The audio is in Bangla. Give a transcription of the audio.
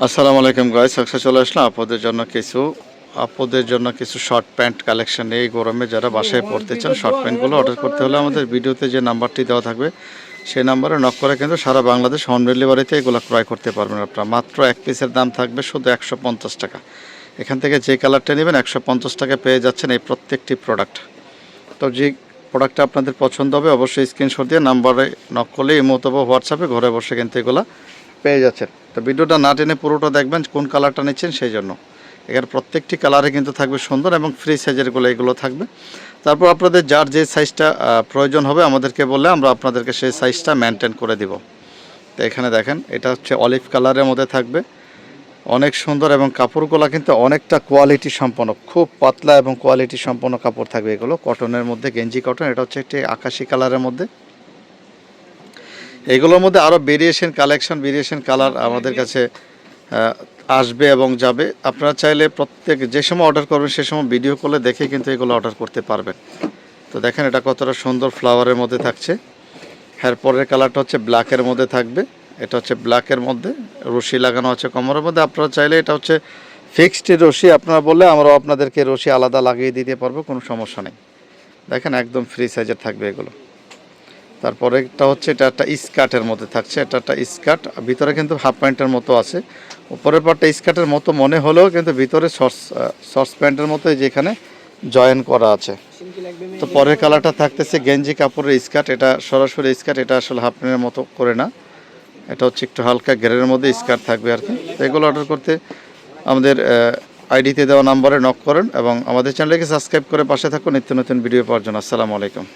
আসসালামু আলাইকুম গাইস, আজকে চলে আসলাম আপনাদের জন্য কিছু শর্ট প্যান্ট কালেকশন। এই গরমে যারা বাসায় পড়তে চান শর্ট প্যান্টগুলো অর্ডার করতে হলে আমাদের ভিডিওতে যে নাম্বারটি দেওয়া থাকবে সেই নাম্বারে নক করে কিন্তু সারা বাংলাদেশ হোম ডেলিভারিতে এগুলো ক্রয় করতে পারবেন আপনারা। মাত্র এক পিসের দাম থাকবে শুধু 150 টাকা। এখান থেকে যে কালারটা নেবেন 150 টাকা পেয়ে যাচ্ছেন এই প্রত্যেকটি প্রোডাক্ট। তো যে প্রোডাক্টটা আপনাদের পছন্দ হবে অবশ্যই স্ক্রিনশট দিয়ে নাম্বারে নক করলে ইমো অথবা হোয়াটসঅ্যাপে ঘরে বসে কিন্তু এগুলো পেয়ে যাচ্ছেন। তো ভিডিওটা না টেনে পুরোটা দেখবেন কোন কালারটা নিচ্ছেন সেই জন্য। এখানে প্রত্যেকটি কালারে কিন্তু থাকবে সুন্দর এবং ফ্রি সাইজেরগুলো এগুলো থাকবে। তারপর আপনাদের যার যে সাইজটা প্রয়োজন হবে আমাদেরকে বললে আমরা আপনাদেরকে সেই সাইজটা মেনটেন করে দিব। তো এখানে দেখেন এটা হচ্ছে অলিভ কালারের মধ্যে থাকবে, অনেক সুন্দর এবং কাপড়গুলো কিন্তু অনেকটা কোয়ালিটি সম্পন্ন, খুব পাতলা এবং কোয়ালিটি সম্পন্ন কাপড় থাকবে। এগুলো কটনের মধ্যে, গেঞ্জি কটন। এটা হচ্ছে একটি আকাশি কালারের মধ্যে। এগুলোর মধ্যে আরও ভেরিয়েশন কালার আমাদের কাছে আসবে এবং যাবে। আপনারা চাইলে প্রত্যেক যে সময় অর্ডার করবেন সে সময় ভিডিও কলে দেখে কিন্তু এগুলো অর্ডার করতে পারবেন। তো দেখেন এটা কতটা সুন্দর ফ্লাওয়ারের মধ্যে থাকছে। এরপরের কালারটা হচ্ছে ব্ল্যাকের মধ্যে থাকবে। এটা হচ্ছে ব্ল্যাকের মধ্যে রশি লাগানো আছে কোমরের মধ্যে। আপনারা চাইলে এটা হচ্ছে ফিক্সড রশি, আপনারা বললে আমরাও আপনাদেরকে রশি আলাদা লাগিয়ে দিতে পারবো, কোনো সমস্যা নেই। দেখেন একদম ফ্রি সাইজের থাকবে এগুলো। তারপরে এটা হচ্ছে এটা একটা স্কার্টের মধ্যে থাকছে। এটা একটা স্কার্ট, ভিতরে কিন্তু হাফ প্যান্টের মতো আছে। উপরের পাটটা স্কার্টের মতো মনে হলেও কিন্তু ভিতরে শর্টস প্যান্টের মতো যেখানে জয়েন করা আছে। তো পরের কালারটা থাকতেছে গেঞ্জি কাপড়ের স্কার্ট। এটা সরাসরি স্কার্ট, এটা আসলে হাফ প্যান্টের মতো করে না, এটা হচ্ছে একটু হালকা গ্রের মধ্যে স্কার্ট থাকবে আর কি। তো এগুলো অর্ডার করতে আমাদের আইডিতে দেওয়া নাম্বারে নক করেন এবং আমাদের চ্যানেলকে সাবস্ক্রাইব করে পাশে থাকুন নিত্য নতুন ভিডিও পাওয়ার জন্য। আসসালামু আলাইকুম।